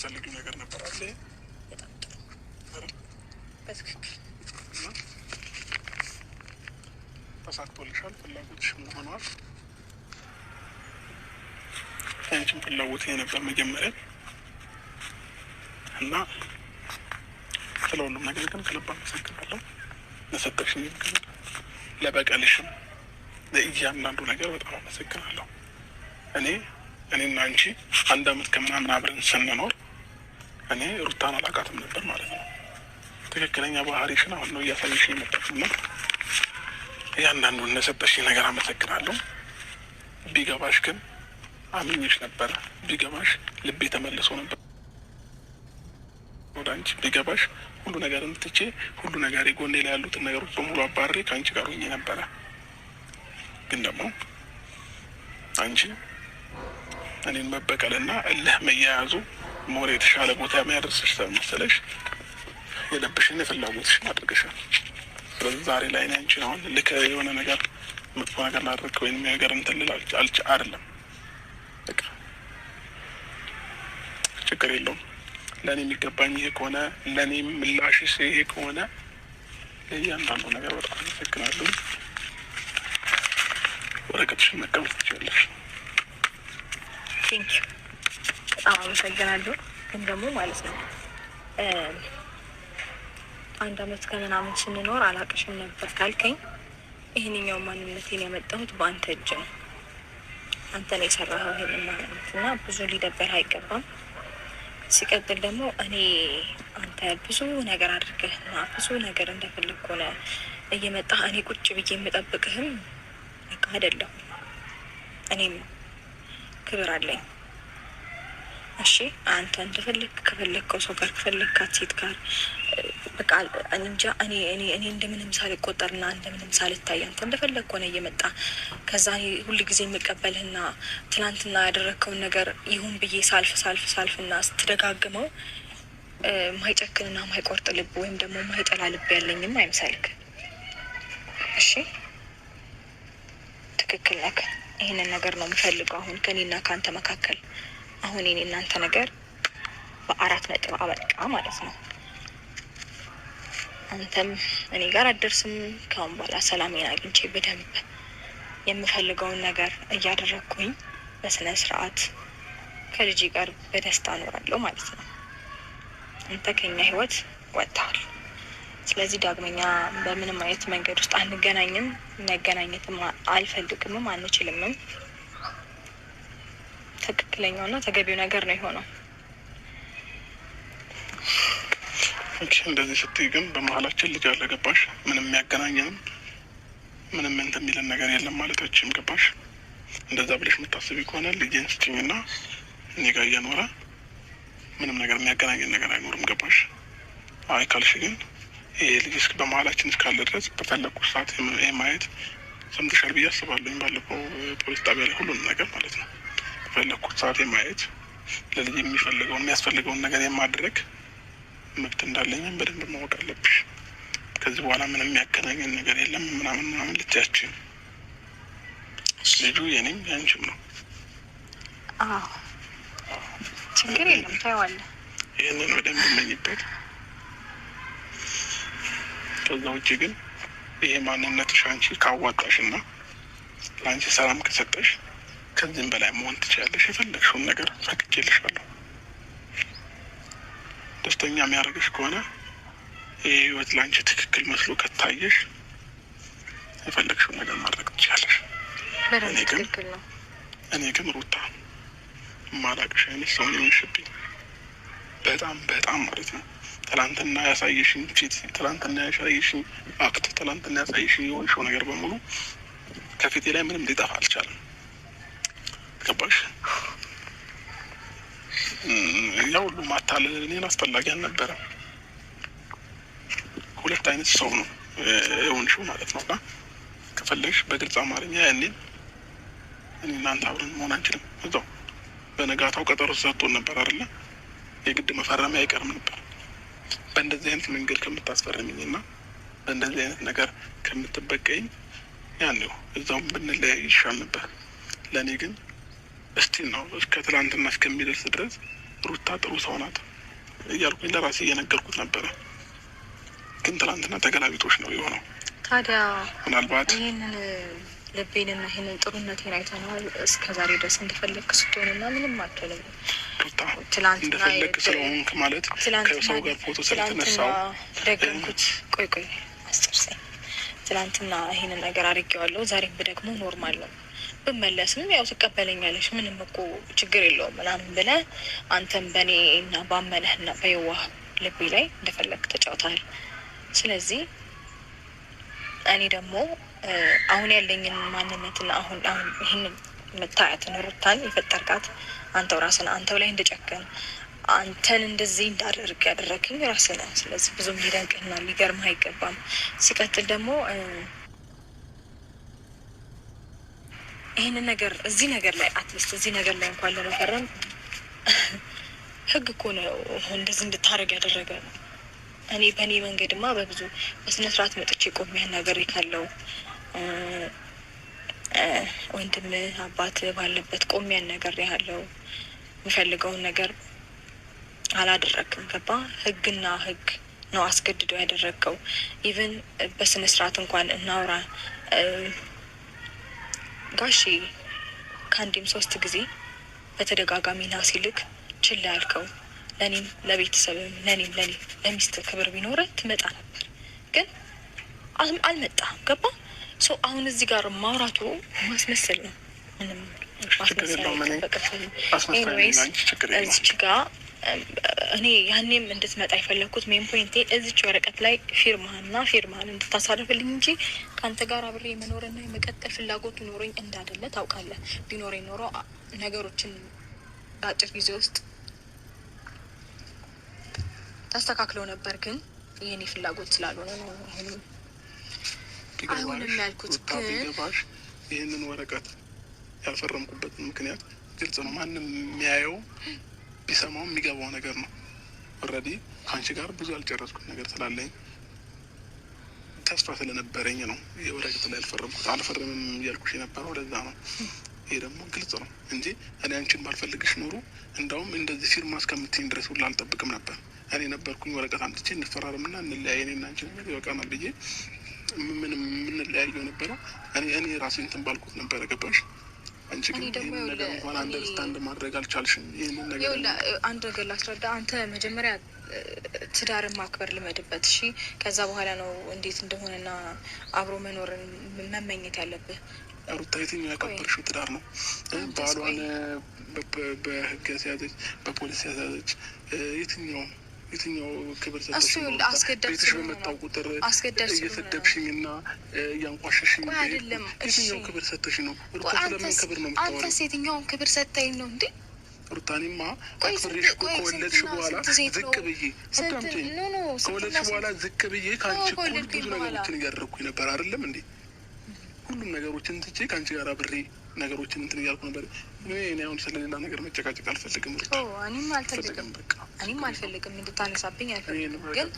የምትፈልጊው ነገር ነበር አለ። በጣም ጥሩ በትክክል ተሳክቶልሻል። ፍላጎትሽ ሆኗል። ያንቺን ፍላጎት የነበር መጀመሪያ እና ስለ ሁሉም ነገር ግን ከልብ አመሰግናለሁ። ለሰጠሽኝ ምክር፣ ለበቀልሽም፣ ለእያንዳንዱ ነገር በጣም አመሰግናለሁ። እኔና አንቺ 1 አመት ከምናምን አብረን ስንኖር እኔ ሩታን አላውቃትም ነበር ማለት ነው። ትክክለኛ ባህሪሽን አሁን ነው እያሳየሽኝ የመጣሽው እና እያንዳንዱን ለሰጠሽኝ ነገር አመሰግናለሁ። ቢገባሽ ግን አምኜሽ ነበረ። ቢገባሽ ልቤ ተመልሶ ነበር ወደ አንቺ። ቢገባሽ ሁሉ ነገር እንትቼ ሁሉ ነገር ጎኔ ላይ ያሉትን ነገሮች በሙሉ አባሬ ከአንቺ ጋር ሆኜ ነበረ። ግን ደግሞ አንቺ እኔን መበቀልና እልህ መያያዙ ሞር የተሻለ ቦታ የሚያደርስሽ ስለመሰለሽ የለብሽን የፍላጎትሽን አድርገሻል። ስለዚህ ዛሬ ላይ እኔ አንቺን አሁን ልክ የሆነ ነገር መጥፎ ነገር ላድርግ ወይም ነገር እንትን ልል አይደለም። በቃ ችግር የለውም። ለእኔ የሚገባኝ ይሄ ከሆነ ለእኔ ምላሽስ ይሄ ከሆነ ለእያንዳንዱ ነገር በጣም አመሰግናለሁ። ወረቀትሽን መቀመጥ ትችላለሽ። ቴንኪው፣ በጣም አመሰግናለሁ። ግን ደግሞ ማለት ነው 1 አመት ከምናምን ስንኖር አላቅሽም ነበር ካልከኝ ይህንኛው ማንነቴን ያመጣሁት በአንተ እጅ ነው። አንተ ነው የሰራኸው ይሄንን ማንነት እና ብዙ ሊደበር አይገባም። ሲቀጥል ደግሞ እኔ አንተ ብዙ ነገር አድርገህና ብዙ ነገር እንደፈለግ ሆነ እየመጣህ እኔ ቁጭ ብዬ የምጠብቅህም በቃ አይደለም። እኔም ክብር አለኝ። እሺ አንተ እንደፈለግ ከፈለግከው ሰው ጋር ከፈለግካት ሴት ጋር በቃ እንጃ እኔ እንደምንም ሳልቆጠርና እንደምንም ሳልታይ አንተ እንደፈለግ ሆነ እየመጣ ከዛ ሁሉ ጊዜ የምቀበልህና ትናንትና ያደረግከውን ነገር ይሁን ብዬ ሳልፍና ስትደጋግመው ማይጨክንና ማይቆርጥ ልብ ወይም ደግሞ ማይጠላ ልብ ያለኝም አይምሰልክ። እሺ ትክክል ነህ። ይህንን ነገር ነው የምፈልገው አሁን ከኔና ከአንተ መካከል። አሁን እኔ እናንተ ነገር በ4 ነጥብ አበቃ ማለት ነው። አንተም እኔ ጋር አደርስም። ካሁን በኋላ ሰላሜን አግኝቼ በደንብ የምፈልገውን ነገር እያደረግኩኝ በስነ ስርዓት ከልጅ ጋር በደስታ እኖራለሁ ማለት ነው። አንተ ከኛ ህይወት ወጥተሃል። ስለዚህ ዳግመኛ በምንም አይነት መንገድ ውስጥ አንገናኝም። መገናኘትም አልፈልግምም፣ አንችልምም። ትክክለኛውና ተገቢው ነገር ነው የሆነው። እንደዚህ ስትይ ግን በመሀላችን ልጅ አለ። ገባሽ? ምንም የሚያገናኘንም ምንም እንትን የሚለን ነገር የለም ማለታችን። ገባሽ? እንደዛ ብለሽ የምታስቢ ከሆነ ልጅን ስጭኝና እኔ ጋር እየኖረ ምንም ነገር የሚያገናኘን ነገር አይኖርም። ገባሽ? አይ ካልሽ ግን ይሄ ልጅ በመሀላችን እስካለ ድረስ በፈለኩት ሰዓት ማየት ሰምተሻል ብዬ አስባለሁ። ባለፈው ፖሊስ ጣቢያ ላይ ሁሉንም ነገር ማለት ነው በፈለኩት ሰዓት ማየት ለልጅ የሚያስፈልገውን ነገር የማድረግ መብት እንዳለኝም በደንብ ማወቅ አለብሽ። ከዚህ በኋላ ምንም የሚያገናኘን ነገር የለም ምናምን ልትያችን። ልጁ የኔም ያንቺም ነው። ችግር የለም ታየዋለህ። ይህንን በደንብ እመኝበት። ከዛ ውጭ ግን ይሄ ማንነትሽ አንቺ ካዋጣሽና ለአንቺ ሰላም ከሰጠሽ ከዚህም በላይ መሆን ትችላለሽ። የፈለግሽውን ነገር ፈቅጄልሻለሁ። ደስተኛ የሚያደርግሽ ከሆነ ይህ ህይወት ለአንቺ ትክክል መስሎ ከታየሽ የፈለግሽውን ነገር ማድረግ ትችላለሽ። እኔ ግን ሩታ ማላቅሽ አይነት ሰውን የሆንሽብኝ በጣም ማለት ነው። ትላንትና ያሳየሽኝ ፊት፣ ትላንትና ያሳየሽኝ አክት፣ ትላንትና ያሳየሽኝ የሆንሽው ነገር በሙሉ ከፊቴ ላይ ምንም ሊጠፋ አልቻለም። ገባሽ? ያ ሁሉ ማታለል እኔን አስፈላጊ አልነበረም። 2 አይነት ሰው ነው የሆንሽው ማለት ነው። እና ከፈለግሽ በግልጽ አማርኛ ያኔን እኔ እናንተ አብረን መሆን አንችልም። እዛው በነጋታው ቀጠሮ ሰጥቶን ነበር አይደለ? የግድ መፈረሚያ አይቀርም ነበር። በእንደዚህ አይነት መንገድ ከምታስፈርምኝ እና በእንደዚህ አይነት ነገር ከምትበቀኝ ያኔው እዛውም ብንለያይ ይሻል ነበር። ለእኔ ግን እስቲ ነው እስከ ትላንትና እስከሚደርስ ድረስ ሩታ ጥሩ ሰው ናት እያልኩኝ ለራሴ እየነገርኩት ነበረ። ግን ትናንትና ተገላቢጦች ነው የሆነው። ታዲያ ምናልባት ይህንን ልቤንና ይህንን ጥሩነቴን አይተነዋል። እስከ ዛሬ ድረስ እንደፈለግክ ስትሆንና ምንም አትልም። ሩታ እንደፈለግ ስለሆንክ ማለት ከሰው ጋር ፎቶ ስለተነሳው ደገምኩት። ቆይ አስጨርሰኝ። ትላንትና ይህንን ነገር አድርጌዋለሁ። ዛሬም ብደግሞ ኖርማል ነው። ብመለስም ያው ትቀበለኛለሽ፣ ምንም እኮ ችግር የለውም ምናምን ብለህ አንተም በእኔ እና ባመነህና በየዋህ ልቤ ላይ እንደፈለግ ተጫውተሃል። ስለዚህ እኔ ደግሞ አሁን ያለኝን ማንነትና አሁን ይህንን መታየትን ሩታን የፈጠርካት አንተው ራስን አንተው ላይ እንደጨከን አንተን እንደዚህ እንዳደርግ ያደረግኝ ራስህ ነህ። ስለዚህ ብዙም ሊደንቅህና ሊገርምህ አይገባም። ሲቀጥል ደግሞ ይህንን ነገር እዚህ ነገር ላይ አትሊስት እዚህ ነገር ላይ እንኳን ለመፈረም ህግ እኮ ነው እንደዚህ እንድታደርግ ያደረገ ነው። እኔ በእኔ መንገድማ በብዙ በስነ ስርዓት መጥቼ ቆሜ ነገር ካለው ወንድም አባት ባለበት ቆሜ ነገር ያለው የሚፈልገውን ነገር አላደረግም። ገባ? ህግና ህግ ነው አስገድዶ ያደረገው። ኢቨን በስነ ስርዓት እንኳን እናውራ ጋሺ ከአንዴም 3 ጊዜ በተደጋጋሚ ና ሲልክ ችላ ያልከው ለእኔም ለቤተሰብም ለእኔም ለሚስት ክብር ቢኖረ ትመጣ ነበር፣ ግን አልመጣም። ገባ? አሁን እዚህ ጋር ማውራቱ ማስመሰል ነው። ምንም ማስመሰል አይጠበቅብህም። ኤኒዌይስ እዚች ጋር እኔ ያኔም እንድትመጣ የፈለግኩት ሜን ፖይንቴ እዚች ወረቀት ላይ ፊርማህን እንድታሳርፍልኝ እንጂ ከአንተ ጋር አብሬ የመኖርና የመቀጠል ፍላጎቱ ኖሮኝ እንዳደለ ታውቃለህ። ቢኖረኝ ኖሮ ነገሮችን በአጭር ጊዜ ውስጥ ታስተካክለው ነበር። ግን የኔ ፍላጎት ስላልሆነ ነው አይሆንም ያልኩት። ግን ይህንን ወረቀት ያልፈረምኩበትን ምክንያት ግልጽ ነው። ማንም የሚያየው ቢሰማው የሚገባው ነገር ነው። ኦልሬዲ ከአንቺ ጋር ብዙ ያልጨረስኩት ነገር ስላለኝ ተስፋ ስለነበረኝ ነው የወረቀት ላይ ያልፈረምኩት። አልፈረምም እያልኩሽ የነበረው ለዛ ነው። ይሄ ደግሞ ግልጽ ነው እንጂ እኔ አንቺን ባልፈልግሽ ኖሩ እንዳውም እንደዚህ ፊርማ እስከምትይኝ ድረስ ሁላ አልጠብቅም ነበር። እኔ ነበርኩኝ ወረቀት አምጥቼ እንፈራረምና እንለያይ፣ እኔና አንቺ ነገር ይበቃናል ብዬ ምንም የምንለያየው ነበረው። እኔ ራሴ እንትን ባልኩት ነበረ። ገባሽ? አንቺ ግን ይህንን ነገር እንኳን አንደርስታንድ ማድረግ አልቻልሽም። ይህንን ነገር አንድ ነገር ላስረዳ። አንተ መጀመሪያ ትዳርን ማክበር ልመድበት፣ እሺ? ከዛ በኋላ ነው እንዴት እንደሆነና አብሮ መኖርን መመኘት ያለብህ። ሩታ የትኛው ያከበርሽው ትዳር ነው? ባሏን በህግ ያስያዘች፣ በፖሊስ ያስያዘች የትኛው ክብር ሰጠሽ? ቤትሽ በመጣው ቁጥር እየሰደብሽኝ እና እያንቋሸሽኝ የትኛው ክብር ሰጠሽ ነው? ሩታ ስለምን ክብር ነው የምታወራው? አንተስ የትኛውን ክብር ሰጠኝ ነው እንዴ? ሩታኔማ አክብሬሽ ከወለድሽ በኋላ ዝቅ ብዬ አዳምጪኝ። ከወለድሽ በኋላ ዝቅ ብዬ ከአንቺ እኩል ብዙ ነገሮችን እያደረግኩኝ ነበር አይደለም እንዴ? ሁሉም ነገሮችን ትቼ ከአንቺ ጋር አብሬ ነገሮችን እንትን እያልኩ ነበር። እኔ አሁን ስለሌላ ነገር መጨቃጨቅ አልፈልግም። እኔም አልፈልግም እንድታነሳብኝ አልፈልግም። ግን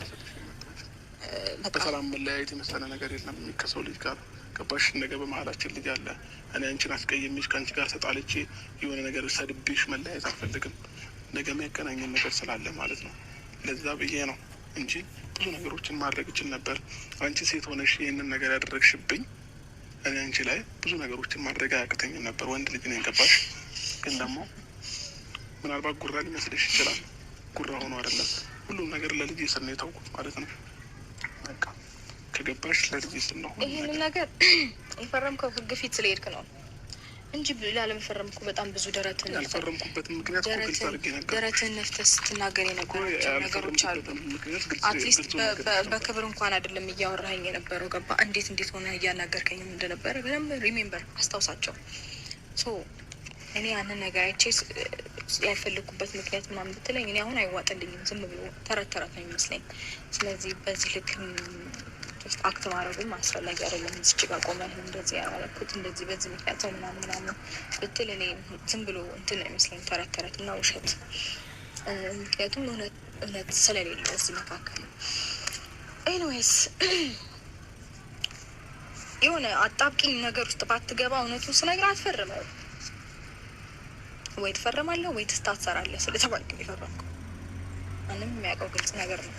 በሰላም መለያየት የመሰለ ነገር የለም ከሰው ልጅ ጋር። ገባሽ? ነገ በመሀላችን ልጅ አለ። እኔ አንቺን አስቀይሜሽ ከአንቺ ጋር ተጣልቼ የሆነ ነገር ሰድቤሽ መለያየት አልፈልግም። ነገ የሚያገናኘን ነገር ስላለ ማለት ነው። ለዛ ብዬ ነው እንጂ ብዙ ነገሮችን ማድረግ እችል ነበር። አንቺ ሴት ሆነሽ ይህንን ነገር ያደረግሽብኝ እኔ አንቺ ላይ ብዙ ነገሮችን ማድረግ አያቅተኝም ነበር። ወንድ ልጅ ነኝ። ገባሽ? ግን ደግሞ ምናልባት ጉራ ሊመስልሽ ይችላል። ጉራ ሆኖ አይደለም። ሁሉም ነገር ለልጅ ስል ነው የታውቁት ማለት ነው። በቃ ከገባሽ ለልጅ ስል ነው። ይህንን ነገር የፈረምከው ህግ ፊት ስለሄድክ ነው እንጂ ላለመፈረም እኮ በጣም ብዙ ደረትን ያልፈረምኩበትን ምክንያት ግልጽ አድርጌ ነገር ደረትን ነፍተህ ስትናገር የነበራቸው ነገሮች አሉ። አትሊስት በክብር እንኳን አይደለም እያወራኸኝ የነበረው። ገባ? እንዴት ሆነ እያናገርከኝም እንደነበረ በደንብ ሪሜምበር አስታውሳቸው። እኔ ያንን ነገር አይቼ ያልፈለኩበት ምክንያት ምናምን ብትለኝ እኔ አሁን አይዋጥልኝም። ዝም ብሎ ተረት ነው የሚመስለኝ። ስለዚህ በዚህ ልክ አክት ማድረጉም አስፈላጊ አይደለም። እዚች ጋር ቆመህ እንደዚህ ያደረኩት እንደዚህ በዚህ ምክንያት ነው ምናምን ብትል እኔ ዝም ብሎ እንትን ነው የሚመስለኝ፣ ተረት እና ውሸት። ምክንያቱም እውነት ስለሌለ እዚህ መካከል ኤኒዌይስ የሆነ አጣብቂኝ ነገር ውስጥ ባትገባ እውነቱን ስነግርህ አትፈርመው። ወይ ትፈርማለህ ወይ ትታሰራለህ ስለተባልክ የፈረምከው። ማንም የሚያውቀው ግልጽ ነገር ነው።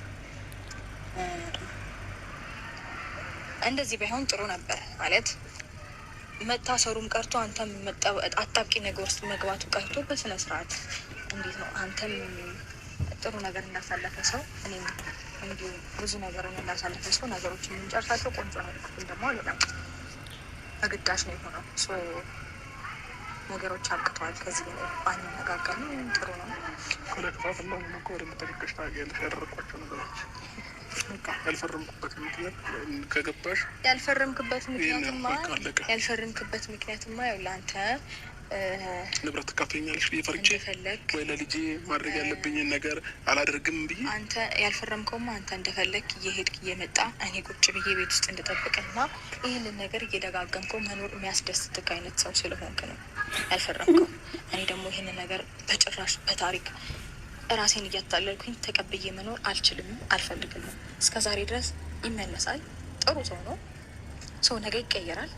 እንደዚህ ባይሆን ጥሩ ነበር ማለት መታሰሩም ቀርቶ አንተም አጣብቂ ነገር ውስጥ መግባቱ ቀርቶ በስነ ስርዓት እንዴት ነው አንተም ጥሩ ነገር እንዳሳለፈ ሰው እኔም እንዲሁ ብዙ ነገርን እንዳሳለፈ ሰው ነገሮችን የምንጨርሳቸው ቆንጆ ነው። ግን ደግሞ አልወጣም በግዳሽ ነው የሆነው። ነገሮች አብቅተዋል። ከዚህ በላይ ባንነጋገር ጥሩ ነው። ኮለክፋት ላ እኮ ወደ መጠቀሽ ታገያለሽ ያደረግኳቸው ነገሮች ያልፈረምኩበት ምክንያት ከገባሽ ያልፈረምክበት ምክንያትማ ያው ለአንተ ንብረት ትካፈኛለሽ ብዬ ፈርቼ ወይ ለልጄ ማድረግ ያለብኝን ነገር አላደርግም ብዬ አንተ ያልፈረምከውማ አንተ እንደፈለግ እየሄድክ እየመጣ እኔ ቁጭ ብዬ ቤት ውስጥ እንድጠብቅና ይህንን ነገር እየደጋገምከው መኖር የሚያስደስትክ አይነት ሰው ስለሆንክ ነው ያልፈረምከው። እኔ ደግሞ ይህንን ነገር በጭራሽ በታሪክ ራሴን እያታለልኩኝ ተቀብዬ መኖር አልችልም፣ አልፈልግም። እስከ ዛሬ ድረስ ይመለሳል። ጥሩ ሰው ነው። ሰው ነገ ይቀየራል።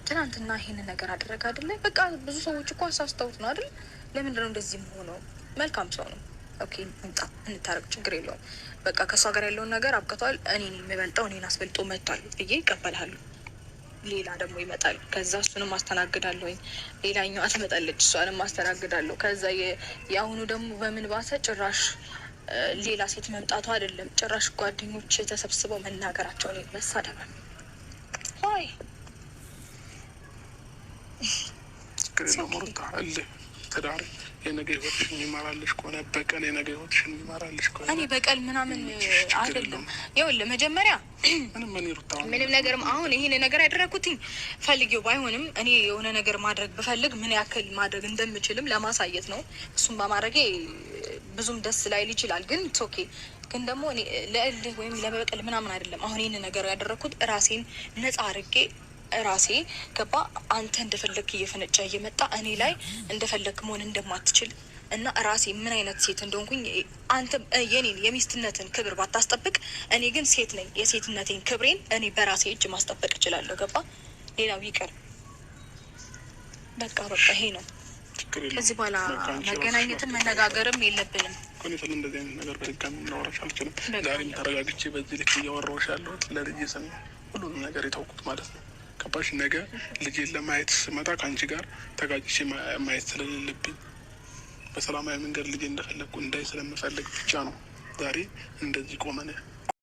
ትናንትና ይሄንን ነገር አደረገ አይደለ? በቃ ብዙ ሰዎች እኮ አሳስተውት ነው አይደል? ለምንድን ነው እንደዚህ ሆነው? መልካም ሰው ነው። ኦኬ እንጣ እንታረቅ፣ ችግር የለውም። በቃ ከእሷ ጋር ያለውን ነገር አብቅቷል። እኔን የሚበልጠው እኔን አስበልጦ መጥቷል ብዬ ይቀበልሃለሁ። ሌላ ደግሞ ይመጣል። ከዛ እሱንም አስተናግዳለሁ። ወይ ሌላኛዋ ትመጣለች፣ እሷንም አስተናግዳለሁ። ከዛ የአሁኑ ደግሞ በምን ባሰ ጭራሽ ሌላ ሴት መምጣቱ አይደለም ጭራሽ ጓደኞች ተሰብስበው መናገራቸው ነው መሳደባል። ሆይ ትዳር የነገ ህይወትሽን የሚማራልሽ ከሆነ በቀል የነገ ህይወትሽን የሚማራልሽ ከሆነ እኔ በቀል ምናምን አይደለም። ይኸውልህ መጀመሪያ ምንም ነገርም አሁን ይሄን ነገር ያደረኩትኝ ፈልጌው ባይሆንም እኔ የሆነ ነገር ማድረግ ብፈልግ ምን ያክል ማድረግ እንደምችልም ለማሳየት ነው። እሱም በማድረጌ ብዙም ደስ ላይል ይችላል፣ ግን ኦኬ። ግን ደግሞ እኔ ለእልህ ወይም ለበቀል ምናምን አይደለም። አሁን ይሄን ነገር ያደረኩት ራሴን ነጻ አድርጌ ራሴ ገባ አንተ እንደፈለክ እየፈነጫ እየመጣ እኔ ላይ እንደፈለክ መሆን እንደማትችል እና ራሴ ምን አይነት ሴት እንደሆንኩኝ አንተ የኔን የሚስትነትን ክብር ባታስጠብቅ፣ እኔ ግን ሴት ነኝ። የሴትነቴን ክብሬን እኔ በራሴ እጅ ማስጠበቅ እችላለሁ። ገባ? ሌላው ይቅር። በቃ ይሄ ነው። ከዚህ በኋላ መገናኘትን መነጋገርም የለብንም። ስለ እንደዚህ አይነት ነገር በድጋሚ እናወራሽ አልችልም። ዛሬም ተረጋግቼ በዚህ ልክ እያወራሁሽ ያለሁት ለልጄ ስም ሁሉንም ነገር የተውኩት ማለት ነው። ከባሽ ነገ ልጄን ለማየት ስመጣ ከአንቺ ጋር ተጋጭቼ ማየት ስለሌለብኝ በሰላማዊ መንገድ ልጄ እንደፈለግኩ እንዳይ ስለምፈልግ ብቻ ነው ዛሬ እንደዚህ ቆመን